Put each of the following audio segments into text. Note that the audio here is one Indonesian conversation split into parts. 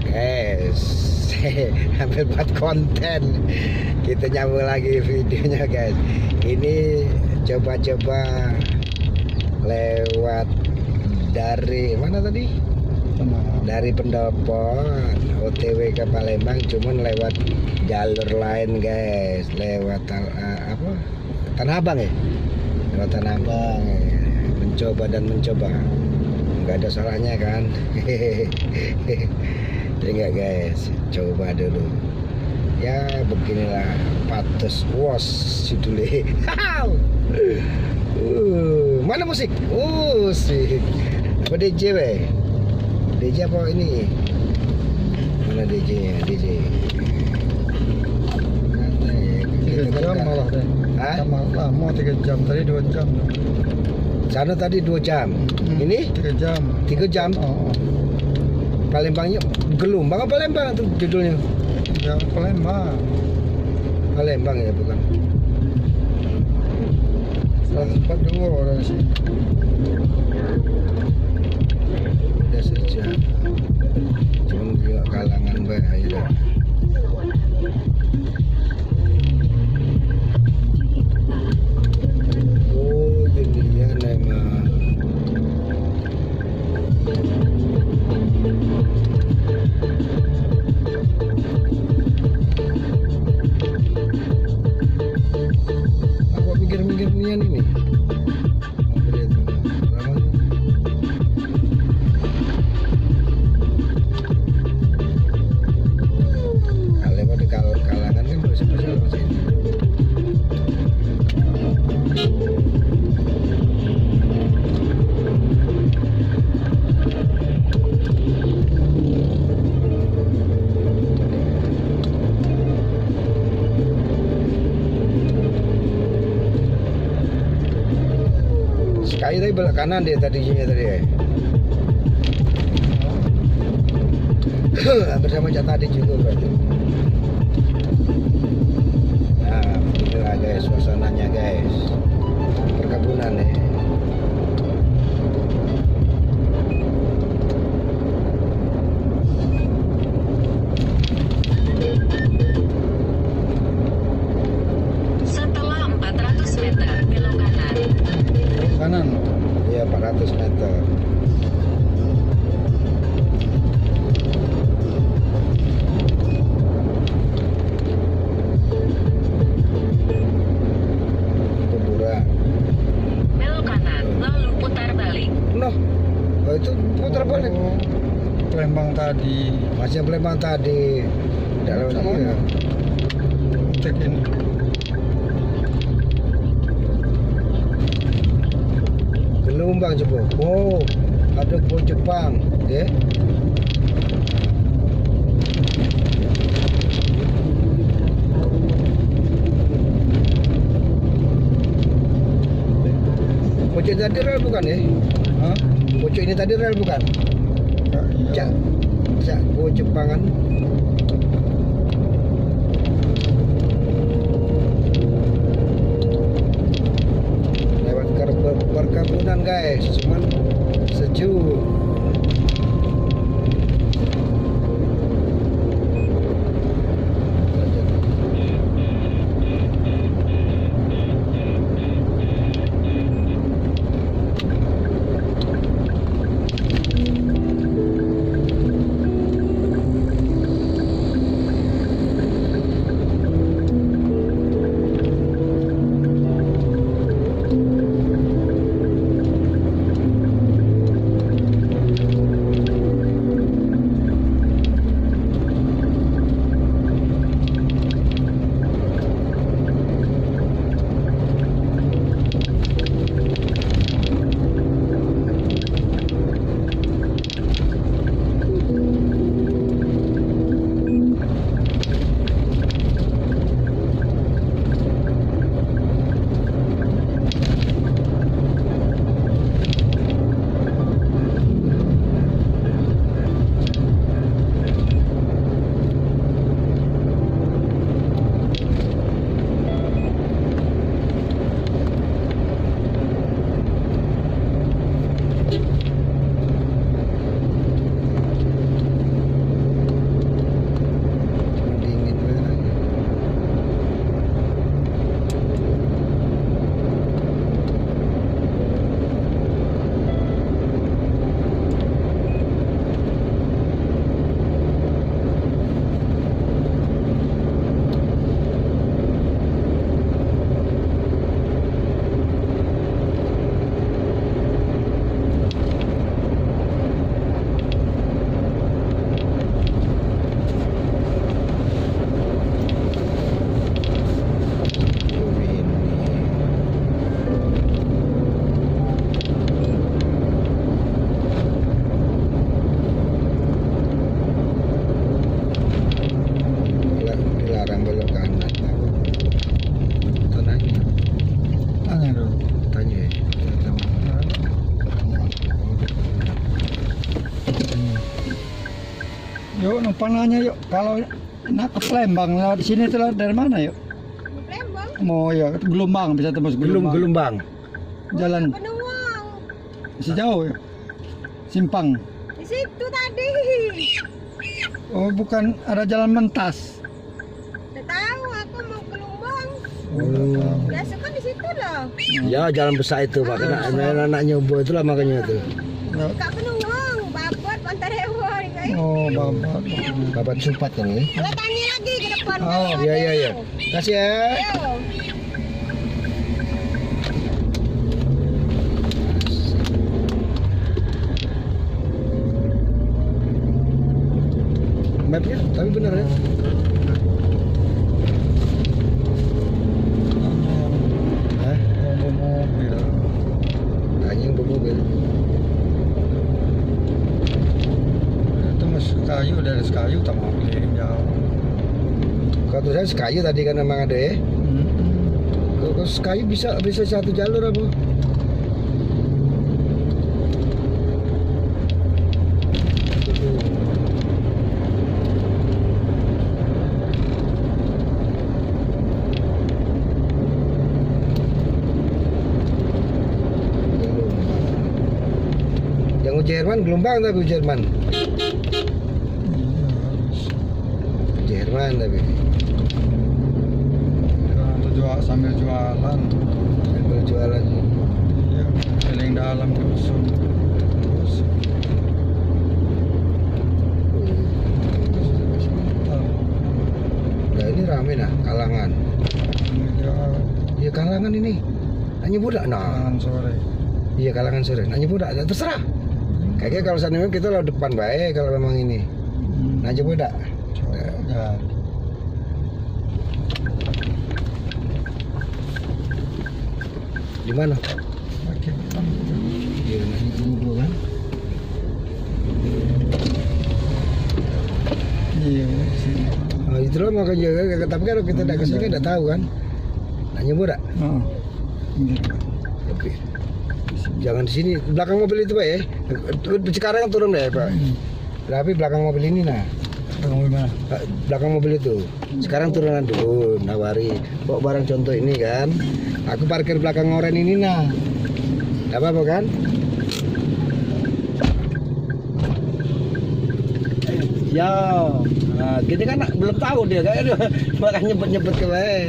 guys, hampir buat konten. Kita nyambung lagi videonya guys. Ini coba-coba lewat dari mana tadi? Dari Pendopo OTW ke Palembang, cuman lewat jalur lain guys, lewat apa? Tanah Abang ya? Lewat Tanah Abang ya. Mencoba dan mencoba, nggak ada salahnya kan. Jadi nggak guys, coba dulu ya, beginilah patus was judulnya. Mana musik? Musik apa DJ weh? DJ apa ini? Mana DJ nya? DJ 3 jam malah deh. Malah mau 3 jam, tadi 2 jam. Sana tadi 2 jam. Ini 3 jam. 3 jam. Oh. Palembangnya Gelombang apa Palembang tuh judulnya? Ya Palembang. Palembang ya bukan. 142 dari sini. Udah sejam. Cuman juga kalangan bahaya. Oh jadi ya memang. Aku mikir-mikir nian ini. Apa itu? Kalau lewat di kalangan kan bisa lewat sini. Sekali tadi belok kanan dia tadinya tadi ya. Bersama Cak Tadi juga berarti. Nah, inilah guys suasananya guys. Perkebunan nih. Setelah 400 meter, belok kanan. Kanan. Iya 400 meter. Kuburan. Belok kanan, lalu putar balik. Noh, oh itu putar balik. Oh, Palembang tadi. Masih Palembang tadi. Tidak lewat Sama ini. mana? Cek ini. Gelombang coba. Oh, ada pos Jepang, ya. Pojok tadi rel bukan ya? Hah? Pojok ini tadi rel bukan? Iya. Cak, pos Jepangan. Lewat perkebunan guys, cuman sejuk. Yuk, numpang nanya yuk. Kalau nak ke Palembang lewat sini tuh lewat dari mana yuk? Palembang. Mau ya Gelombang, bisa tembus Gelombang. Gelombang. Jalan Penuang. masih jauh ya. Simpang. Di situ tadi. Oh, bukan ada jalan mentas. Udah tahu aku mau ke Lumbang. Oh. Biasa kan di situ loh. Ya jalan besar itu makanya anak nyoba itulah makanya tuh. Ya. Kak Penuang, Babot, Pantai Rewa. Oh, babat. Babat Supat kan ya. Udah tanya lagi ke depan. Oh, Iya. Kasih ya. Ayo. Mapnya tapi benar ya. Hah? Yang bawa mobil. Tanya yang bawa mobil. Itu mas kayu dari kayu tak mau beli jauh. Kalau tuh saya Sekayu tadi kan memang ada ya. Kalau Sekayu bisa satu jalur apa? Yang Jerman Gelombang tapi Jerman. Jerman tapi. Itu jual sambil jualan. Sambil jualan. Iya, keliling dalam dusun. Terus Nah ini rame nah Kalangan. ya Iya Kalangan ini. Hanya budak nah. jangan sore. Iya Kalangan sore. Hanya budak. Terserah. Kayaknya kalau sana kita lewat depan baik kalau memang ini. Hanya budak. Ya. Di mana? Makin Iya nanya dulu kan. iya sini. Nah, itulah makanya tapi kalau kita tidak kesini kan tidak tahu kan. Hanya budak. Oh. Ini. Oke. Jangan di sini. Belakang mobil itu Pak ya. Sekarang turun deh Pak. Tapi belakang mobil ini nah. Tunggu mana? Belakang mobil itu. Sekarang turunan dulu, nawari. Bawa barang contoh ini kan. Aku parkir belakang oren ini nah. Gak apa-apa kan? Ya, nah, kita kan belum tahu dia kayaknya makanya nyebut-nyebut ke bae.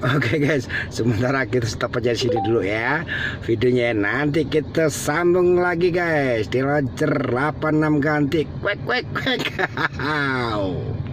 Oke guys, sementara kita stop aja di sini dulu ya videonya. Nanti kita sambung lagi guys di Launcher 86 ganti. Kwek kwek kwek.